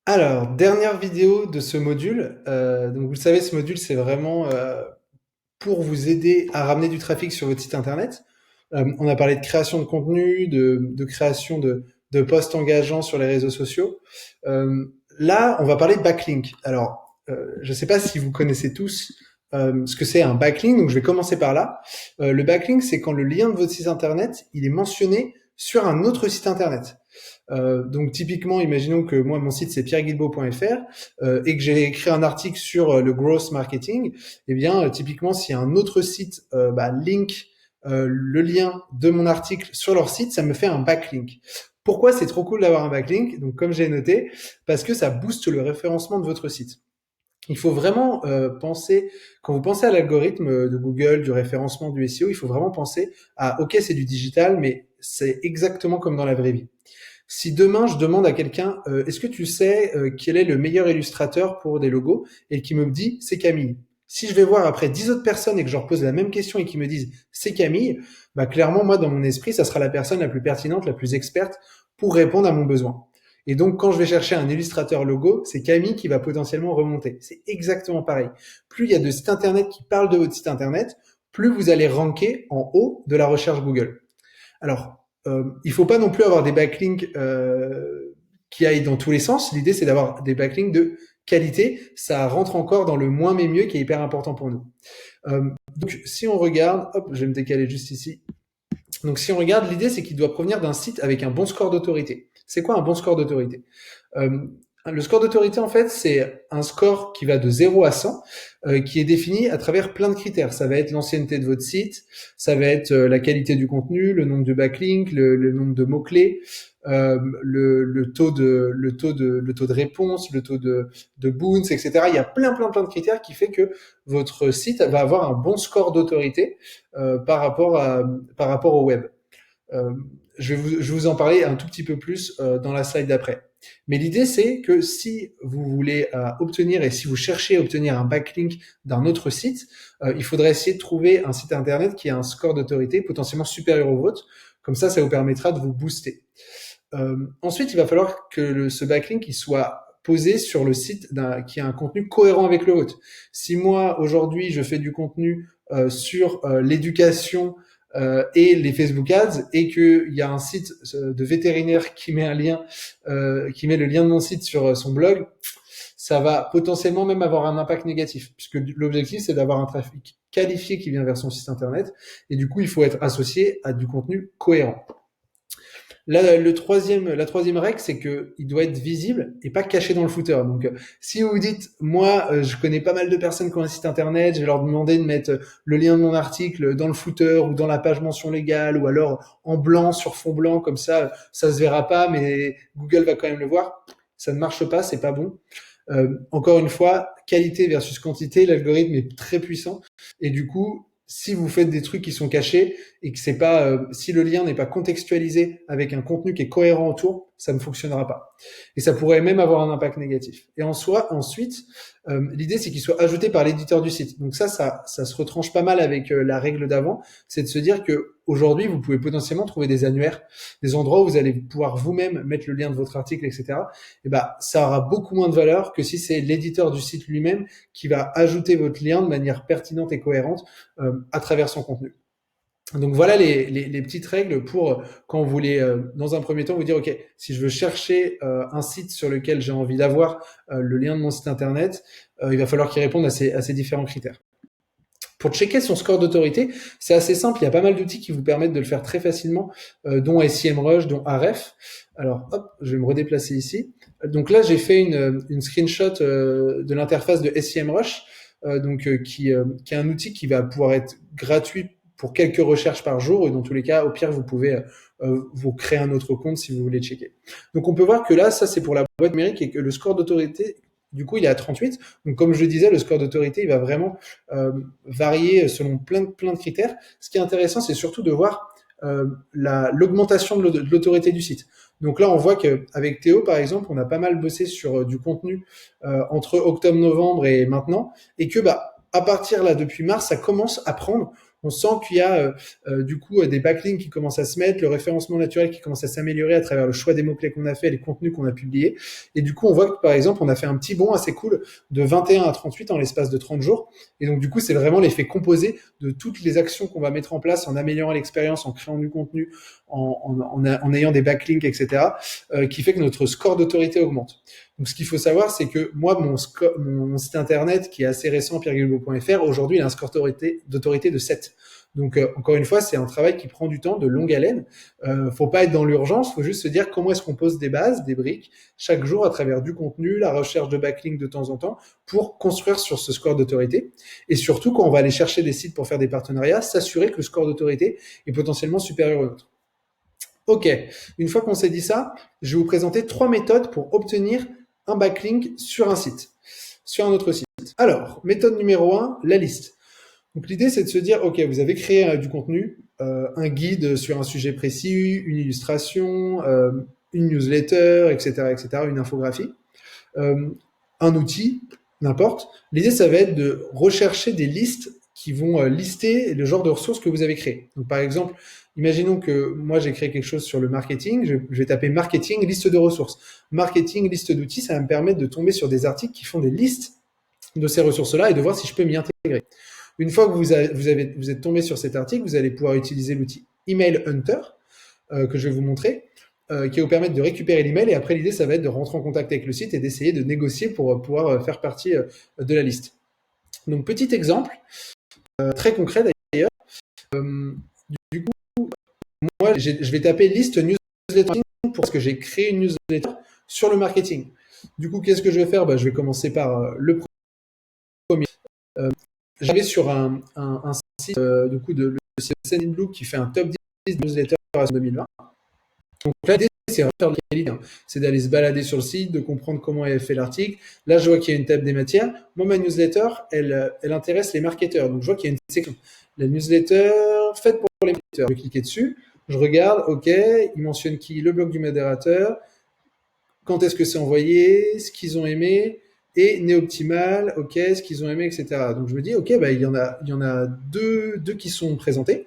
Alors, dernière vidéo de ce module. Donc, vous le savez, ce module, c'est vraiment pour vous aider à ramener du trafic sur votre site internet. On a parlé de création de contenu, de création de posts engageants sur les réseaux sociaux. Là, on va parler de backlink. Alors, je ne sais pas si vous connaissez tous ce que c'est un backlink, donc je vais commencer par là. Le backlink, c'est quand le lien de votre site internet, il est mentionné sur un autre site internet. Donc typiquement, imaginons que moi mon site c'est pierreguilbeault.fr et que j'ai écrit un article sur le growth marketing. Eh bien, typiquement, si un autre site link le lien de mon article sur leur site, ça me fait un backlink. Pourquoi c'est trop cool d'avoir un backlink? Donc comme j'ai noté, parce que ça booste le référencement de votre site. Il faut vraiment penser, quand vous pensez à l'algorithme de Google, du référencement, du SEO, il faut vraiment penser à, ok, c'est du digital, mais c'est exactement comme dans la vraie vie. Si demain je demande à quelqu'un, est-ce que tu sais quel est le meilleur illustrateur pour des logos, et qui me dit c'est Camille. Si je vais voir après 10 autres personnes et que je leur pose la même question et qu'ils me disent c'est Camille, bah clairement moi dans mon esprit ça sera la personne la plus pertinente, la plus experte pour répondre à mon besoin. Et donc quand je vais chercher un illustrateur logo, c'est Camille qui va potentiellement remonter. C'est exactement pareil. Plus il y a de sites internet qui parlent de votre site internet, plus vous allez ranker en haut de la recherche Google. Alors, il faut pas non plus avoir des backlinks qui aillent dans tous les sens. L'idée, c'est d'avoir des backlinks de qualité. Ça rentre encore dans le moins mais mieux qui est hyper important pour nous. Donc, si on regarde, hop, je vais me décaler juste ici. Donc, si on regarde, l'idée, c'est qu'il doit provenir d'un site avec un bon score d'autorité. C'est quoi un bon score d'autorité? euh, Le score d'autorité, en fait, c'est un score qui va de 0 à 100, qui est défini à travers plein de critères. Ça va être l'ancienneté de votre site, ça va être la qualité du contenu, le nombre de backlinks, le nombre de mots-clés, le taux de réponse, le taux de bounce, etc. Il y a plein de critères qui fait que votre site va avoir un bon score d'autorité par rapport au web. Euh, je vais vous en parler un tout petit peu plus dans la slide d'après. Mais l'idée, c'est que si vous voulez obtenir et si vous cherchez à obtenir un backlink d'un autre site, il faudrait essayer de trouver un site internet qui a un score d'autorité potentiellement supérieur au vôtre. Comme ça vous permettra de vous booster. Ensuite, il va falloir que ce backlink il soit posé sur le site qui a un contenu cohérent avec le vôtre. Si moi, aujourd'hui, je fais du contenu sur l'éducation et les Facebook Ads et qu'il y a un site de vétérinaire qui met un lien, qui met le lien de mon site sur son blog, ça va potentiellement même avoir un impact négatif, puisque l'objectif c'est d'avoir un trafic qualifié qui vient vers son site internet, et du coup il faut être associé à du contenu cohérent. Là, la troisième règle, c'est que il doit être visible et pas caché dans le footer. Donc, si vous vous dites, moi, je connais pas mal de personnes qui ont un site internet, je vais leur demander de mettre le lien de mon article dans le footer ou dans la page mention légale ou alors en blanc sur fond blanc, comme ça se verra pas, mais Google va quand même le voir. Ça ne marche pas, c'est pas bon. Encore une fois, qualité versus quantité, l'algorithme est très puissant et du coup, si vous faites des trucs qui sont cachés et que c'est pas, si le lien n'est pas contextualisé avec un contenu qui est cohérent autour, ça ne fonctionnera pas. Et ça pourrait même avoir un impact négatif. Et ensuite, l'idée c'est qu'il soit ajouté par l'éditeur du site. Donc ça se retranche pas mal avec la règle d'avant, c'est de se dire que aujourd'hui vous pouvez potentiellement trouver des annuaires, des endroits où vous allez pouvoir vous-même mettre le lien de votre article, etc. Et bah ça aura beaucoup moins de valeur que si c'est l'éditeur du site lui-même qui va ajouter votre lien de manière pertinente et cohérente à travers son contenu. Donc voilà les petites règles pour quand vous voulez, dans un premier temps, vous dire, OK, si je veux chercher un site sur lequel j'ai envie d'avoir le lien de mon site internet, il va falloir qu'il réponde à ces différents critères. Pour checker son score d'autorité, c'est assez simple, il y a pas mal d'outils qui vous permettent de le faire très facilement, dont SEMrush, dont Ahref. Alors hop, je vais me redéplacer ici. Donc là, j'ai fait une screenshot de l'interface de SEMrush, qui est un outil qui va pouvoir être gratuit pour quelques recherches par jour, et dans tous les cas, au pire, vous pouvez vous créer un autre compte si vous voulez checker. Donc on peut voir que là, ça c'est pour la boîte numérique et que le score d'autorité, du coup, il est à 38. Donc comme je le disais, le score d'autorité, il va vraiment varier selon plein de critères. Ce qui est intéressant, c'est surtout de voir l'augmentation de l'autorité du site. Donc là, on voit qu'avec Théo, par exemple, on a pas mal bossé sur du contenu entre octobre-novembre et maintenant, et que à partir là, depuis mars, ça commence à prendre. On sent qu'il y a du coup des backlinks qui commencent à se mettre, le référencement naturel qui commence à s'améliorer à travers le choix des mots-clés qu'on a fait, les contenus qu'on a publiés. Et du coup, on voit que par exemple, on a fait un petit bond assez cool de 21 à 38 en l'espace de 30 jours. Et donc du coup, c'est vraiment l'effet composé de toutes les actions qu'on va mettre en place en améliorant l'expérience, en créant du contenu, en ayant des backlinks, etc., qui fait que notre score d'autorité augmente. Donc, ce qu'il faut savoir, c'est que moi, mon site internet, qui est assez récent, pierreguilbeault.fr, aujourd'hui, il a un score d'autorité de 7. Donc, encore une fois, c'est un travail qui prend du temps, de longue haleine. Faut pas être dans l'urgence, faut juste se dire comment est-ce qu'on pose des bases, des briques, chaque jour à travers du contenu, la recherche de backlinks de temps en temps, pour construire sur ce score d'autorité. Et surtout, quand on va aller chercher des sites pour faire des partenariats, s'assurer que le score d'autorité est potentiellement supérieur au nôtre. Ok, une fois qu'on s'est dit ça, je vais vous présenter 3 méthodes pour obtenir un backlink sur un site, sur un autre site. Alors, méthode numéro 1, la liste. Donc l'idée, c'est de se dire, ok, vous avez créé du contenu, un guide sur un sujet précis, une illustration, une newsletter, etc., une infographie, un outil, n'importe. L'idée, ça va être de rechercher des listes qui vont lister le genre de ressources que vous avez créées. Donc par exemple, imaginons que moi j'ai créé quelque chose sur le marketing, je vais taper marketing, liste de ressources. Marketing, liste d'outils, ça va me permettre de tomber sur des articles qui font des listes de ces ressources-là et de voir si je peux m'y intégrer. Une fois que vous êtes tombé sur cet article, vous allez pouvoir utiliser l'outil Email Hunter, que je vais vous montrer, qui va vous permettre de récupérer l'email. Et après, l'idée, ça va être de rentrer en contact avec le site et d'essayer de négocier pour pouvoir faire partie de la liste. Donc, petit exemple, très concret d'ailleurs. Du coup, moi, je vais taper liste newsletter parce que j'ai créé une newsletter sur le marketing. Du coup, qu'est-ce que je vais faire? Je vais commencer par le premier. J'avais sur un site du coup de Sendinblue qui fait un top 10 de newsletter en 2020. Donc là, l'idée, c'est de faire de la qualité, hein. C'est d'aller se balader sur le site, de comprendre comment elle fait l'article. Là, je vois qu'il y a une table des matières. Moi, ma newsletter, elle intéresse les marketeurs. Donc, je vois qu'il y a une section. La newsletter faite pour les marketeurs. Je vais cliquer dessus. Je regarde, ok, il mentionne qui? Le blog du modérateur. Quand est-ce que c'est envoyé? Ce qu'ils ont aimé. Et Néoptimal, ok, ce qu'ils ont aimé, etc. Donc, je me dis, ok, il y en a deux qui sont présentés.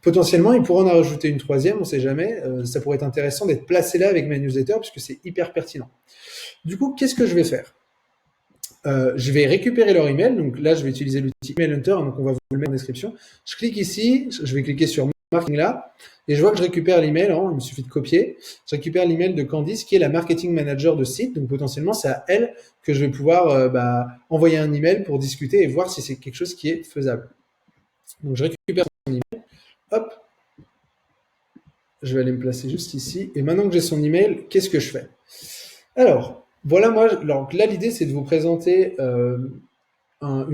Potentiellement, il pourrait en rajouter une troisième, on ne sait jamais. Ça pourrait être intéressant d'être placé là avec ma newsletter puisque c'est hyper pertinent. Du coup, qu'est-ce que je vais faire? Je vais récupérer leur email. Donc là, je vais utiliser l'outil Email Hunter. Donc on va vous le mettre en description. Je clique ici, je vais cliquer sur Marketing là, et je vois que je récupère l'email. Hein, il me suffit de copier. Je récupère l'email de Candice, qui est la marketing manager de site. Donc potentiellement, c'est à elle que je vais pouvoir envoyer un email pour discuter et voir si c'est quelque chose qui est faisable. Donc je récupère son email. Hop, je vais aller me placer juste ici. Et maintenant que j'ai son email, qu'est-ce que je fais? Alors, voilà moi. Alors là, l'idée, c'est de vous présenter un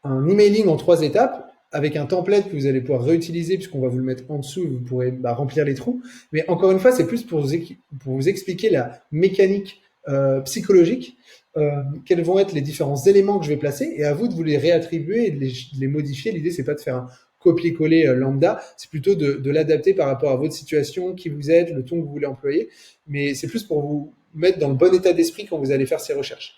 emailing en 3 étapes avec un template que vous allez pouvoir réutiliser puisqu'on va vous le mettre en dessous et vous pourrez remplir les trous. Mais encore une fois, c'est plus pour vous expliquer la mécanique psychologique, quels vont être les différents éléments que je vais placer et à vous de vous les réattribuer et de les modifier. L'idée, c'est pas de faire un copier-coller lambda, c'est plutôt de l'adapter par rapport à votre situation, qui vous êtes, le ton que vous voulez employer, mais c'est plus pour vous mettre dans le bon état d'esprit quand vous allez faire ces recherches.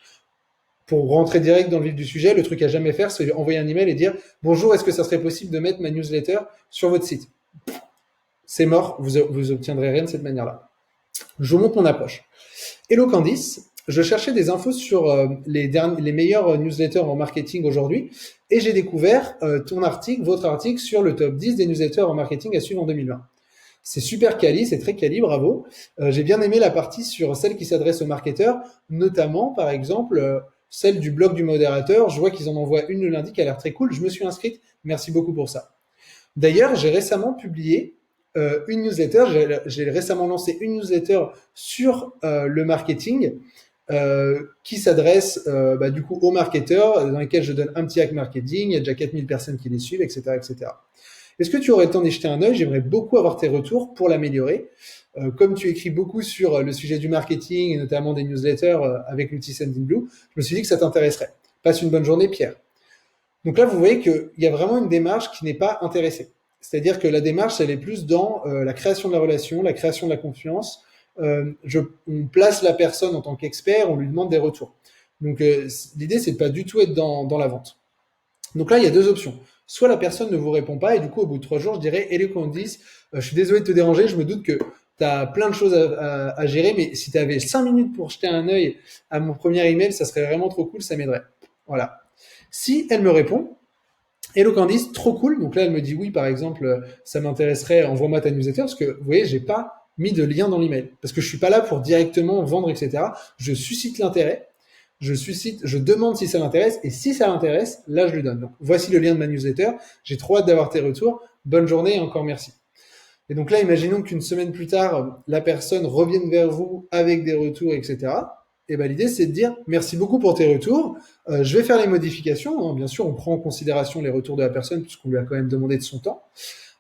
Pour rentrer direct dans le vif du sujet, le truc à jamais faire, c'est envoyer un email et dire « Bonjour, est-ce que ça serait possible de mettre ma newsletter sur votre site ?» C'est mort, vous obtiendrez rien de cette manière-là. Je vous montre mon approche. Hello Candice, je cherchais des infos sur les meilleurs newsletters en marketing aujourd'hui et j'ai découvert votre article sur le top 10 des newsletters en marketing à suivre en 2020. C'est super quali, c'est très quali, bravo. J'ai bien aimé la partie sur celle qui s'adresse aux marketeurs, notamment par exemple celle du blog du modérateur. Je vois qu'ils en envoient une le lundi qui a l'air très cool. Je me suis inscrite, merci beaucoup pour ça. D'ailleurs, j'ai récemment publié une newsletter, j'ai récemment lancé une newsletter sur le marketing qui s'adresse du coup aux marketeurs, dans lesquels je donne un petit hack marketing, il y a déjà 4000 personnes qui les suivent, etc. etc. Est-ce que tu aurais le temps d'y jeter un œil? J'aimerais beaucoup avoir tes retours pour l'améliorer. Comme tu écris beaucoup sur le sujet du marketing et notamment des newsletters avec l'outil Sendinblue, je me suis dit que ça t'intéresserait. Passe une bonne journée, Pierre. Donc là, vous voyez qu'il y a vraiment une démarche qui n'est pas intéressée. C'est-à-dire que la démarche, elle est plus dans la création de la relation, la création de la confiance. On place la personne en tant qu'expert, on lui demande des retours. Donc l'idée, c'est de pas du tout être dans la vente. Donc là, il y a 2 options. soit la personne ne vous répond pas et du coup, au bout de 3 jours, je dirais « Hello Candice, je suis désolé de te déranger, je me doute que tu as plein de choses à gérer, mais si tu avais 5 minutes pour jeter un œil à mon premier email, ça serait vraiment trop cool, ça m'aiderait. » Voilà. Si elle me répond, Hello Candice, trop cool. Donc là, elle me dit oui, par exemple, ça m'intéresserait, envoie-moi ta newsletter, parce que vous voyez, j'ai pas mis de lien dans l'email, parce que je suis pas là pour directement vendre, etc. Je suscite l'intérêt, je demande si ça l'intéresse, et si ça l'intéresse, là, je lui donne. Donc voici le lien de ma newsletter. J'ai trop hâte d'avoir tes retours. Bonne journée et encore merci. Et donc là, imaginons qu'une semaine plus tard, la personne revienne vers vous avec des retours, etc. Et ben l'idée, c'est de dire merci beaucoup pour tes retours. Je vais faire les modifications. Hein. Bien sûr, on prend en considération les retours de la personne puisqu'on lui a quand même demandé de son temps.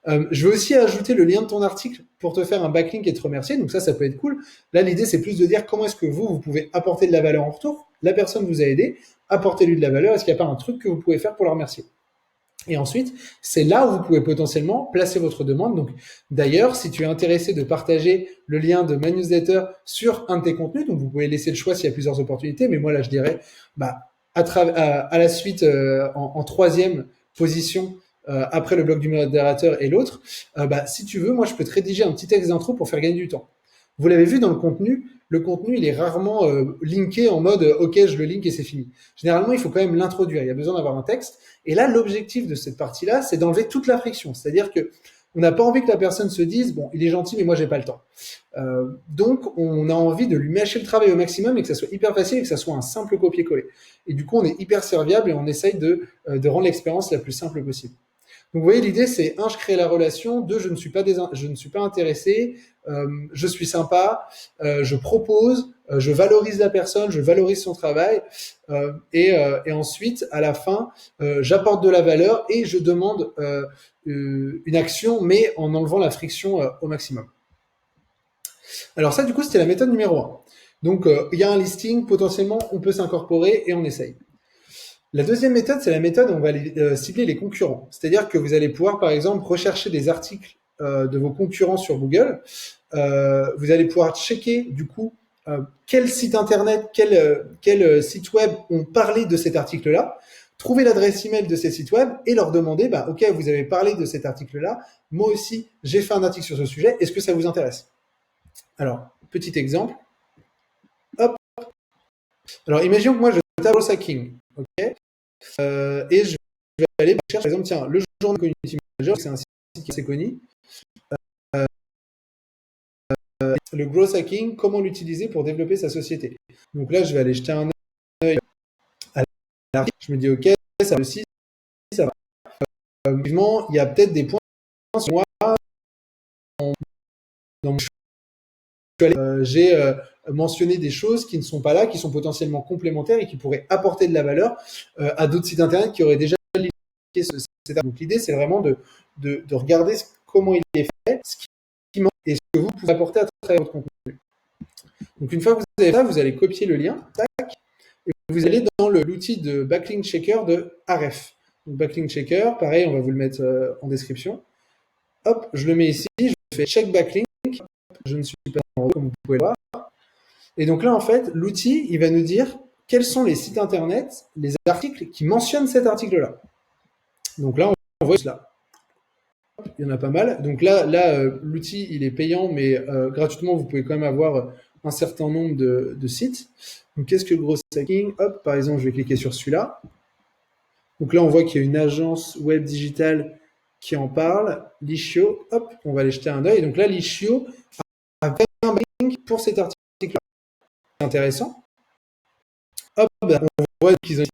Je vais aussi ajouter le lien de ton article pour te faire un backlink et te remercier. Donc ça peut être cool. Là, l'idée, c'est plus de dire comment est-ce que vous pouvez apporter de la valeur en retour. La personne vous a aidé, apportez-lui de la valeur. Est-ce qu'il n'y a pas un truc que vous pouvez faire pour la remercier? Et ensuite, c'est là où vous pouvez potentiellement placer votre demande. Donc, d'ailleurs, si tu es intéressé de partager le lien de ma newsletter sur un de tes contenus, donc vous pouvez laisser le choix s'il y a plusieurs opportunités, mais moi là, je dirais, à la suite, en troisième position, après le blog du modérateur et l'autre, si tu veux, moi, je peux te rédiger un petit texte d'intro pour faire gagner du temps. Vous l'avez vu dans le contenu, il est rarement linké en mode OK, je le link et c'est fini. Généralement, il faut quand même l'introduire. Il y a besoin d'avoir un texte. Et là, l'objectif de cette partie-là, c'est d'enlever toute la friction. C'est-à-dire que on n'a pas envie que la personne se dise bon, il est gentil, mais moi j'ai pas le temps. Donc, on a envie de lui mâcher le travail au maximum et que ça soit hyper facile et que ça soit un simple copier-coller. Et du coup, on est hyper serviable et on essaye de rendre l'expérience la plus simple possible. Donc, vous voyez, l'idée, c'est un, je crée la relation, deux, je ne suis pas intéressé, je suis sympa, je propose, je valorise la personne, je valorise son travail, et ensuite, à la fin, j'apporte de la valeur et je demande une action, mais en enlevant la friction au maximum. Alors ça, du coup, c'était la méthode numéro 1. Donc, il y a un listing, potentiellement, on peut s'incorporer et on essaye. La deuxième méthode, c'est la méthode où on va cibler les concurrents. C'est-à-dire que vous allez pouvoir, par exemple, rechercher des articles de vos concurrents sur Google. Vous allez pouvoir checker, du coup, quel site internet, quel site web ont parlé de cet article-là, trouver l'adresse email de ces sites web et leur demander, OK, vous avez parlé de cet article-là, moi aussi, j'ai fait un article sur ce sujet, est-ce que ça vous intéresse? Alors, petit exemple. Hop. Alors, imaginons que moi, je tape growth hacking, OK, et je vais aller chercher, par exemple, tiens, le journal Community Manager, c'est un site qui est assez connu. Le growth hacking, comment l'utiliser pour développer sa société. Donc là, je vais aller jeter un œil à l'article. Je me dis, OK, ça va aussi, ça va. Il y a peut-être des points sur moi. Dans mon j'ai mentionné des choses qui ne sont pas là, qui sont potentiellement complémentaires et qui pourraient apporter de la valeur à d'autres sites internet qui auraient déjà liké ce site. Donc l'idée, c'est vraiment de regarder comment il est fait, ce qui manque et ce que vous pouvez apporter à travers votre contenu. Donc une fois que vous avez ça, vous allez copier le lien, tac, et vous allez dans l'outil de Backlink Checker de Ahrefs. Donc Backlink Checker, pareil, on va vous le mettre en description. Hop, je le mets ici, je fais Check Backlink, je ne suis pas en haut comme vous pouvez le voir. Et donc là, en fait, l'outil, il va nous dire quels sont les sites internet, les articles qui mentionnent cet article-là. Donc là, on voit cela. Il y en a pas mal. Donc là, l'outil, il est payant, mais gratuitement, vous pouvez quand même avoir un certain nombre de sites. Donc, qu'est-ce que le growth hacking? Hop, par exemple, je vais cliquer sur celui-là. Donc là, on voit qu'il y a une agence web digitale qui en parle, Lichio. Hop, on va aller jeter un œil. Donc là, Lichio a fait un backlink pour cet article-là. C'est intéressant. Hop, on voit qu'ils ont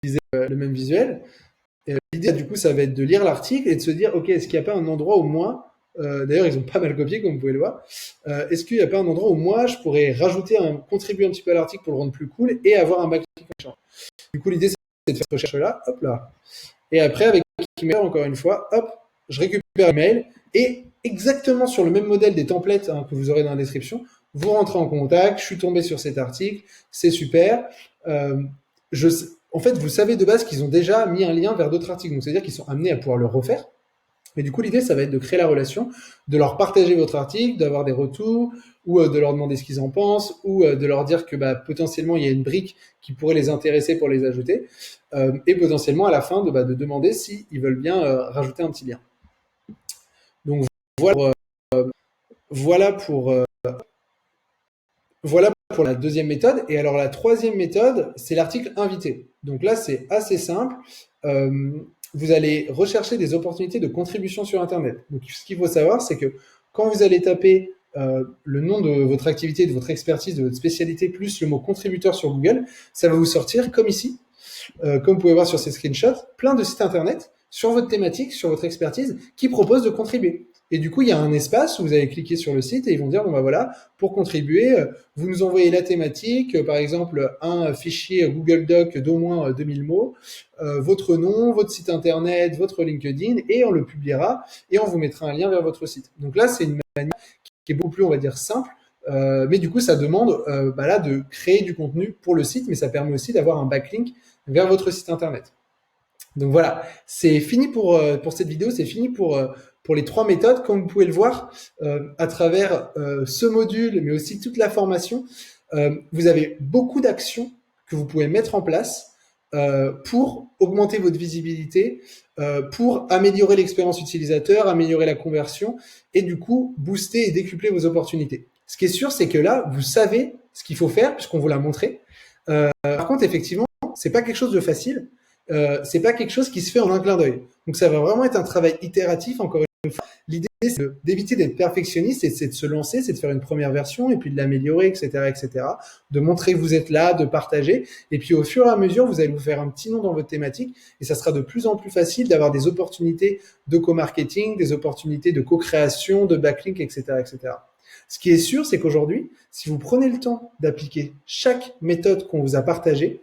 utilisé le même visuel. L'idée, du coup, ça va être de lire l'article et de se dire, OK, est-ce qu'il n'y a pas un endroit où moi, d'ailleurs, ils ont pas mal copié, comme vous pouvez le voir, est-ce qu'il n'y a pas un endroit où moi, je pourrais contribuer un petit peu à l'article pour le rendre plus cool et avoir un backlink machin. Du coup, l'idée, c'est de faire cette recherche-là, hop là. Et après, avec email, encore une fois, hop, je récupère l'email et exactement sur le même modèle des templates que vous aurez dans la description, vous rentrez en contact, je suis tombé sur cet article, c'est super. En fait, vous savez de base qu'ils ont déjà mis un lien vers d'autres articles, donc c'est-à-dire qu'ils sont amenés à pouvoir le refaire. Et du coup, l'idée, ça va être de créer la relation, de leur partager votre article, d'avoir des retours, ou de leur demander ce qu'ils en pensent, ou de leur dire que potentiellement, il y a une brique qui pourrait les intéresser pour les ajouter, et potentiellement, à la fin, de demander s'ils veulent bien rajouter un petit lien. Donc, voilà pour, euh, voilà pour la deuxième méthode. Et alors, la troisième méthode, c'est l'article invité. Donc là, c'est assez simple. Vous allez rechercher des opportunités de contribution sur Internet. Donc, ce qu'il faut savoir, c'est que quand vous allez taper le nom de votre activité, de votre expertise, de votre spécialité, plus le mot contributeur sur Google, ça va vous sortir, comme ici, comme vous pouvez voir sur ces screenshots, plein de sites Internet sur votre thématique, sur votre expertise, qui proposent de contribuer. Et du coup, il y a un espace où vous allez cliquer sur le site et ils vont dire, bon voilà, pour contribuer, vous nous envoyez la thématique, par exemple un fichier Google Doc d'au moins 2000 mots, votre nom, votre site internet, votre LinkedIn, et on le publiera et on vous mettra un lien vers votre site. Donc là, c'est une manière qui est beaucoup plus, on va dire, simple, mais du coup, ça demande là de créer du contenu pour le site, mais ça permet aussi d'avoir un backlink vers votre site internet. Donc voilà, c'est fini pour cette vidéo, c'est fini pour les trois méthodes. Comme vous pouvez le voir, à travers ce module, mais aussi toute la formation, vous avez beaucoup d'actions que vous pouvez mettre en place pour augmenter votre visibilité, pour améliorer l'expérience utilisateur, améliorer la conversion et du coup booster et décupler vos opportunités. Ce qui est sûr, c'est que là, vous savez ce qu'il faut faire puisqu'on vous l'a montré. Par contre, effectivement, c'est pas quelque chose de facile. C'est pas quelque chose qui se fait en un clin d'œil. Donc ça va vraiment être un travail itératif. Encore une fois, l'idée c'est d'éviter d'être perfectionniste et c'est de se lancer, c'est de faire une première version et puis de l'améliorer, etc., etc. De montrer que vous êtes là, de partager. Et puis au fur et à mesure, vous allez vous faire un petit nom dans votre thématique et ça sera de plus en plus facile d'avoir des opportunités de co-marketing, des opportunités de co-création, de backlink, etc., etc. Ce qui est sûr, c'est qu'aujourd'hui, si vous prenez le temps d'appliquer chaque méthode qu'on vous a partagée,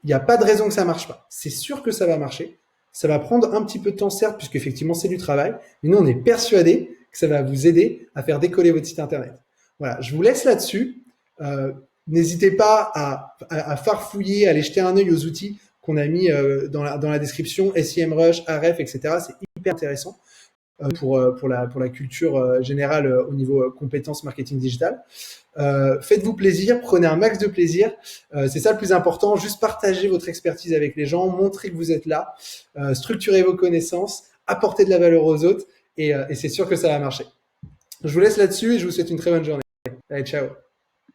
il n'y a pas de raison que ça marche pas. C'est sûr que ça va marcher. Ça va prendre un petit peu de temps, certes, puisque effectivement c'est du travail. Mais nous, on est persuadés que ça va vous aider à faire décoller votre site internet. Voilà, je vous laisse là-dessus. N'hésitez pas à farfouiller, à aller jeter un œil aux outils qu'on a mis dans la description, SEMrush, Ahref, etc. C'est hyper intéressant pour la culture générale au niveau compétences marketing digital. Faites-vous plaisir, prenez un max de plaisir, c'est ça le plus important, juste partagez votre expertise avec les gens, montrez que vous êtes là, structurez vos connaissances, apportez de la valeur aux autres et c'est sûr que ça va marcher. Je vous laisse là-dessus et je vous souhaite une très bonne journée. Allez, ciao.